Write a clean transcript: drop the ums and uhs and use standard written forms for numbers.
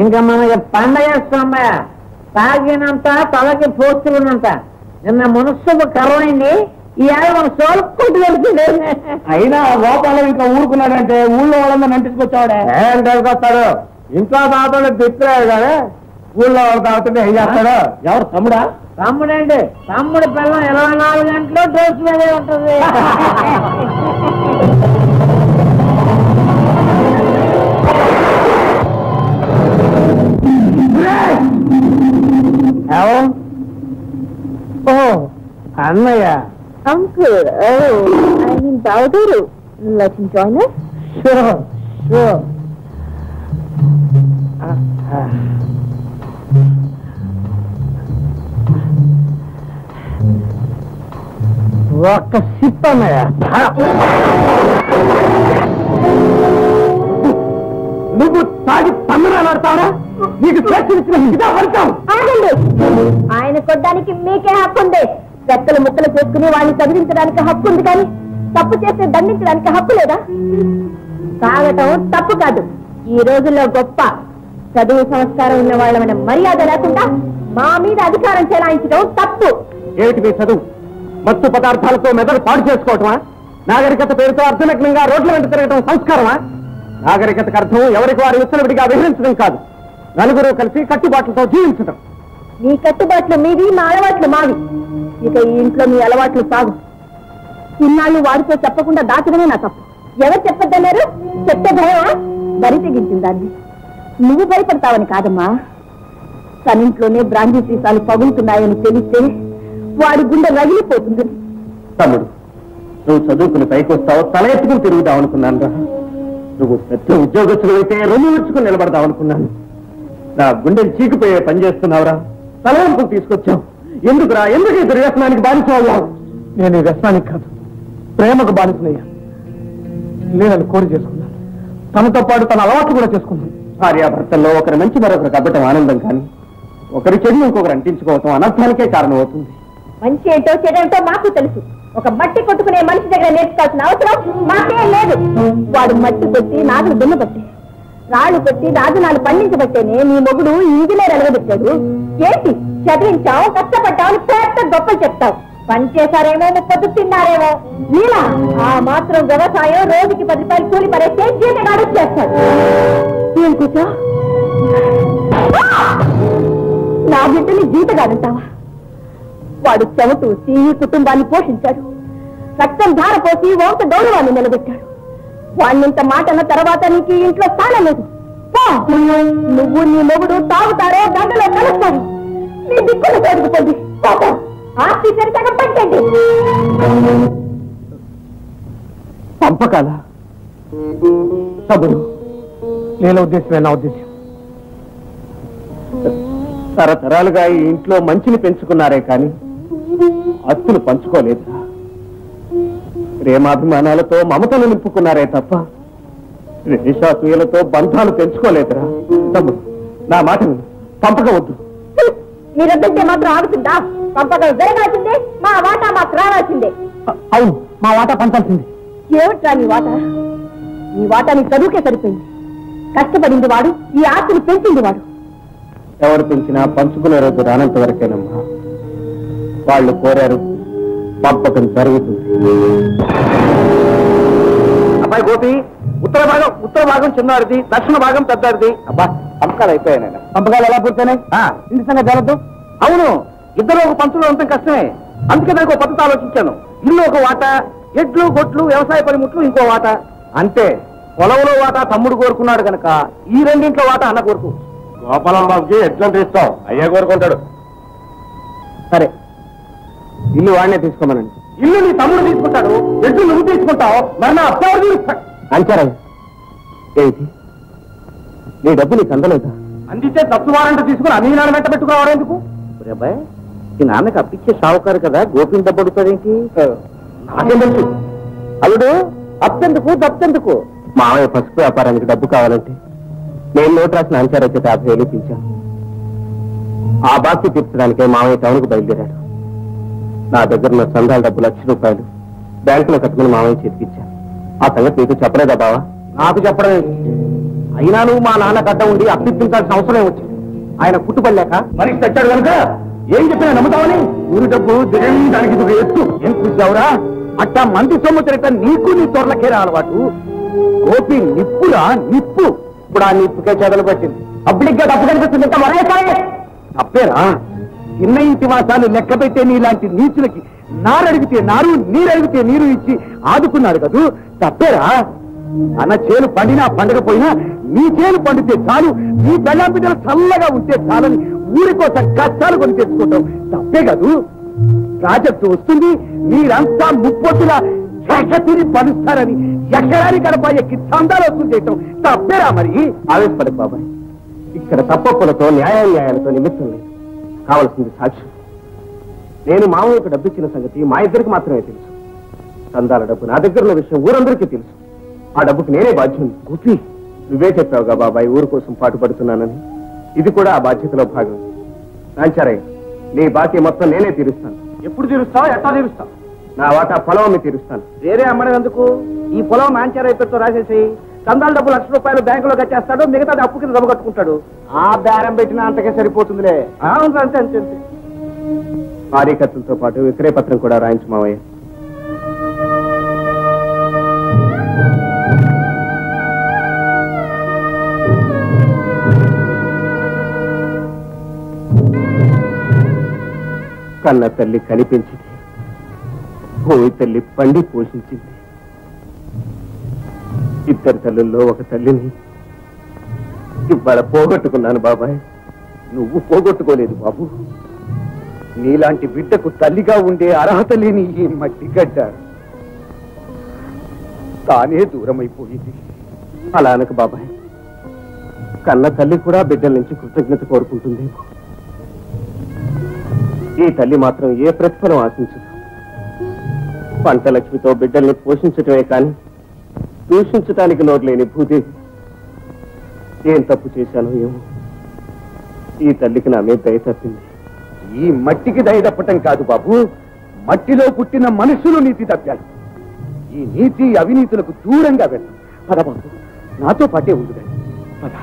ఇంకా మనకి పండగ చేస్తామయ్య. తాగినంత తలకి పోస్తున్నంత నిన్న మనస్సు కరవైంది. ఈ ఏళ్ళ మన సోలుకుంటూ వెళ్తుంది. అయినా గోపాలం ఇంకా ఊరుకున్నాడంటే ఊళ్ళో వాళ్ళందరూ నంటించుకొచ్చావాడే. ఏం తెలుకొస్తాడు? ఇంట్లో తాగుతుంటే తిప్పలేదు కదా, ఊళ్ళో వాళ్ళు తాగుతుంటే ఏం చేస్తాడు? ఎవరు తమ్ముడా? తమ్ముడండి. తమ్ముడి పిల్లం 24 గంటలు డ్రెస్ మీదే ఉంటుంది. అన్నయ్య. Uncle, I mean Bauduru. Let him join us. Sure. ఒక్క సిప్ అన్నయ్య. నువ్వు తాగి తమ్ముడాడతావా? నీకు వర్తం. ఆగండి. ఆయన కొట్టడానికి మీకే హక్కు ఉంది. రెక్కలు ముక్కలు చేసుకుని వాడిని చదివించడానికి హక్కు ఉంది, కానీ తప్పు చేస్తే దండించడానికి హక్కు లేదా? తాగటం తప్పు కాదు. ఈ రోజుల్లో గొప్ప చదువు సంస్కారం ఉన్న వాళ్ళమైన మర్యాద లేకుండా మా మీద అధికారం చెలాయించడం తప్పు. ఏమిటి మీ చదువు? మత్తు పదార్థాలతో మెదడు పాడు చేసుకోవటమా? నాగరికత పేరుతో అర్ధనగ్నంగా రోడ్ల వెంట తిరగటం సంస్కారమా? నాగరికతకు అర్థం ఎవరికి వారి విచ్చలవిడిగా విహరించడం కాదు, నలుగురు కలిసి కట్టుబాట్లతో జీవించడం. మీ కట్టుబాట్లు మీవి, మా అలవాట్లు మావి. ఇక ఈ ఇంట్లో మీ అలవాట్లు సాగు. ఇన్నాళ్ళు వారితో చెప్పకుండా దాచడమే నా తప్పు. ఎవరు చెప్పొద్దన్నారు? చెప్తే భయమా? బరి తెగించింది దాన్ని. నువ్వు భయపడతావని కాదమ్మా, తనింట్లోనే బ్రాండీ సీసాలు పగులుతున్నాయని తెలిస్తే వాడి గుండె రగిలిపోతుంది. తమ్ముడు, నువ్వు చదువుకుని పైకి వస్తావు, తల ఎత్తుకుని తిరుగుదావు అనుకున్నాను రా. నువ్వు పెద్ద ఉద్యోగస్తులు అయితే రొమ్ము విడుచుకుని నిలబడదావు అనుకున్నాను. నా గుండెని చీకిపోయే పని చేస్తున్నావురా. తలవంపులు తీసుకొచ్చావు. ఎందుకురా? ఎందుకు ఈ దుర్వ్యసనానికి బానిసయ్యావు? నేను ఈ వ్యసనానికి కాదు, ప్రేమకు బానిసనయ్యా. నేను కోరి చేసుకున్నాను, తనతో పాటు తన అలవాట్లు కూడా చేసుకున్నాను. భార్యాభర్తల్లో ఒకరి మంచి మరొకరికి అబ్బటం ఆనందం, కానీ ఒకరి చెడు ఇంకొకరు అంటించుకోవటం అనర్థానికే కారణం అవుతుంది. మంచి ఏంటో చెడేంటో మాకు తెలుసు. ఒక మట్టి కొట్టుకునే మనిషి దగ్గర నేర్చుకోవాల్సిన అవసరం మాకేం లేదు. వాడు మట్టి కొట్టి నాగులు దున్నబట్టి, రాళ్ళు పెట్టి రాజనాలు పండించబట్టేనే మీ మొగుడు ఇంజనీర్ ఎలగబెట్టాడు. ఏంటి చదివించావు, కష్టపడ్డావు, పెద్ద గొప్పలు చెప్తావు. పని చేశారేమో, ముప్పదు తిన్నారేమో. నీలా ఆ మాత్రం వ్యవసాయం రోజుకి 10 రూపాయలు కూలి పడేస్తే జీతగాడు చేస్తాడు. ఏం కూర్చో, నా బిడ్డని జీతగాడంటావా? వాడు చెమటూసి ఈ కుటుంబాన్ని పోషించాడు. రక్తం ధారపోసి వంశ గౌరవాన్ని నిలబెట్టాడు. వాణ్ణింత మాట అన్న తర్వాత నీకు ఈ ఇంట్లో స్థానం లేదు. నువ్వు నీ మొగుడు తాగుతారో గంటలో కలుస్తారు. నీ దిక్కులు పెరుగుతుంది. ఆస్తి సరితగం పట్టండి. పంపకాల తమ్ముడు, నేను ఉద్దేశమే నా ఉద్దేశం. తరతరాలుగా ఈ ఇంట్లో మంచిని పెంచుకున్నారే కానీ అత్తులు పంచుకోలేదు. ప్రేమాభిమానాలతో మమతలు నింపుకున్నారే తప్ప ద్వేషాసూయలతో బంధాలు పెంచుకోలేదురా. తమ్ముడు, నా మాట పంపక వద్దు. మీరొద్దంటే మాత్రం ఆగుతుందా? పంపకం జరగాల్సిందే, మా వాటా మాకు రావాల్సిందే. అవును, మా వాటా పంచాల్సిందే. ఏమిట్రా నీ వాటా? నీ వాటా నీ చదువుకే సరిపోయింది. కష్టపడింది వాడు, ఈ ఆస్తిని పెంచింది వాడు. ఎవరు పెంచినా పంచుకునే రోజు రానంత వరకేనమ్మా. వాళ్ళు కోరారు, పంపకం జరుగుతుంది. అబ్బాయి గోపి, ఉత్తర భాగం చిన్నవాడిది, దక్షిణ భాగం పెద్దవాడిది. అబ్బా, పంపకాలు అయిపోయాయి. పంపకాలు ఎలా పూర్తయినాయి? ఇంటి సంగతి జరగదు. అవును, ఇద్దరు ఒక పంచులో ఉండటం కష్టమే. అందుకే నాకు ఒక పద్ధతి ఆలోచించాను. ఇల్లు ఒక వాటా, ఎడ్లు గొడ్లు వ్యవసాయ పనిముట్లు ఇంకో వాటా. అంతే. పొలంలో వాటా తమ్ముడు కోరుకున్నాడు కనుక ఈ రెండింట్లో వాటా అన్న కోరుకు. గోపాలం బాబుకి ఎట్లంటే ఇస్తావు, అయ్యా కోరుకుంటాడు. సరే, ఇల్లు వాడినే తీసుకోమనండి. ఇల్లు నీ తమ్ముడు తీసుకుంటాడు, ఎడ్లు నువ్వు తీసుకుంటావు. మరి నా అబ్బాయి అంచారా? ఏంటి నీ డబ్బు నీకు అందలేదా? అందితే తప్పు వారంట తీసుకుని అన్ని నాన్న వెంట పెట్టుకున్నావారు ఎందుకు? అబ్బాయి, ఈ నాన్నకి అప్పిచ్చే సావుకారు కదా, గోపిని డబ్బు అడుగుతాడేంటి? నాకేం తెలుసు. అల్లుడు, అప్పెందుకు దప్పెందుకు? మామయ్య పసుపు వ్యాపారానికి డబ్బు కావాలంటే నేను నోటు రాసిన అంచారు వచ్చే 50,000 ఇప్పించాను. ఆ బాకీ తీర్చడానికే మామయ్య టౌన్కు బయలుదేరాడు. నా దగ్గర ఉన్న సందాల డబ్బు ₹1,00,000 బ్యాంకులో కట్టుకుని మామయ్య చేతికిచ్చాను. ఆ సంగతి నీకు చెప్పలేదా బావా? నాకు చెప్పడం అయినా నువ్వు మా నాన్న గడ్డ ఉండి అప్పించాల్సిన అవసరం వచ్చింది. ఆయన పుట్టుపడలేక మనిషి తెచ్చాడు కనుక ఏం చెప్పినా నమ్ముతావని ఊరి డబ్బు దిగడానికి ఎత్తు ఏం కూర్చావురా? అట్టా మంది సొమ్ము తిరగట నీకు నీ తొర్లకేరా అలవాటు. గోపి నిప్పురా నిప్పు. ఇప్పుడు ఆ నిప్పుకే చెదలు పట్టింది. పబ్లిక్ గా తప్పు కనిపిస్తుంది. ఇంకా మరేసాయే తప్పేరా? చిన్న ఇంటి వాసాలు లెక్క పెట్టే నీలాంటి నీచులకి నారడిగితే నారు నీరడిగితే నీరు ఇచ్చి ఆదుకున్నాడు కదూ. తప్పేరా? అన్న చేలు పండినా పండకపోయినా నీ చేలు పండితే చాలు, నీ బెల్లం బిడ్డలు చల్లగా ఉంటే చాలని ఊరి కోసం కష్టాలు కొని తెచ్చుకుంటాం. తప్పే కదూ. ప్రాజెక్టు వస్తుంది, మీరంతా ముప్పొత్తులా తిరిగి పలుస్తారని ఎక్కడాని గడప ఎక్కి చందాలు వసూలు చేయటం తప్పేరా? మరి ఆవేశపడకు బాబాయ్. ఇక్కడ తప్పొప్పులతో న్యాయాలతో నిమిత్తం లేదు. కావలసింది సాక్ష్యం. నేను మామయ్యకు డబ్బిచ్చిన సంగతి మా ఇద్దరికి మాత్రమే తెలుసు. చందాల డబ్బు నా దగ్గర ఉన్న విషయం ఊరందరికీ తెలుసు. ఆ డబ్బుకి నేనే బాధ్యుని. గోపి, నువ్వే చెప్పావుగా బాబాయ్ ఊరు కోసం పాటుపడుతున్నానని. ఇది కూడా ఆ బాధ్యతలో భాగం. నాంచారయ్య, నీ బాకీ మొత్తం నేనే తీరుస్తాను. ఎప్పుడు తీరుస్తావు? ఎట్లా తీరుస్తావు? నా వాటా పొలం తీరుస్తాను. వేరే అమ్మడం ఎందుకు? ఈ పొలం నాంచారయ్య పేరుతో రాసేసి చందాల డబ్బు ₹1,00,000 బ్యాంకులో కట్టేస్తాడు, మిగతాది అప్పు కింద జమ కట్టుకుంటాడు. ఆ బేరం పెట్టిన అంతకే సరిపోతుందిలే. అంతే అంతే అంతే. భారీ ఖర్చులతో పాటు విక్రయ పత్రం కూడా రాయించు మావయ్య. కన్న తల్లి కనిపించింది, భూమి తల్లి పండి పోషించింది. ఇద్దరు తల్లుల్లో ఒక తల్లిని ఇవాళ పోగొట్టుకున్నాను బాబాయ్. నువ్వు పోగొట్టుకోలేదు బాబు. నీలాంటి బిడ్డకు తల్లిగా ఉండే అర్హత లేని ఈ మట్టి గడ్డ తానే దూరమైపోయింది. అలా అనకు బాబాయ్. కన్న తల్లి కూడా బిడ్డల నుంచి కృతజ్ఞత కోరుకుంటుందేమో. ఈ తల్లి మాత్రం ఏ ప్రతిఫలం ఆశించదు. పంట లక్ష్మితో బిడ్డల్ని పోషించటమే కానీ దూషించటానికి నోరులేని భూదేవి. ఏం తప్పు చేశానో ఏమో, ఈ తల్లికి నా మీద దయ తప్పింది. ఈ మట్టికి దయ తప్పటం కాదు బాబు, మట్టిలో పుట్టిన మనుషులు నీతి తప్పాలి. ఈ నీతి అవినీతులకు దూరంగా వెళ్ళాం. పద బాబు, నాతో పాటే ఉంది. పద.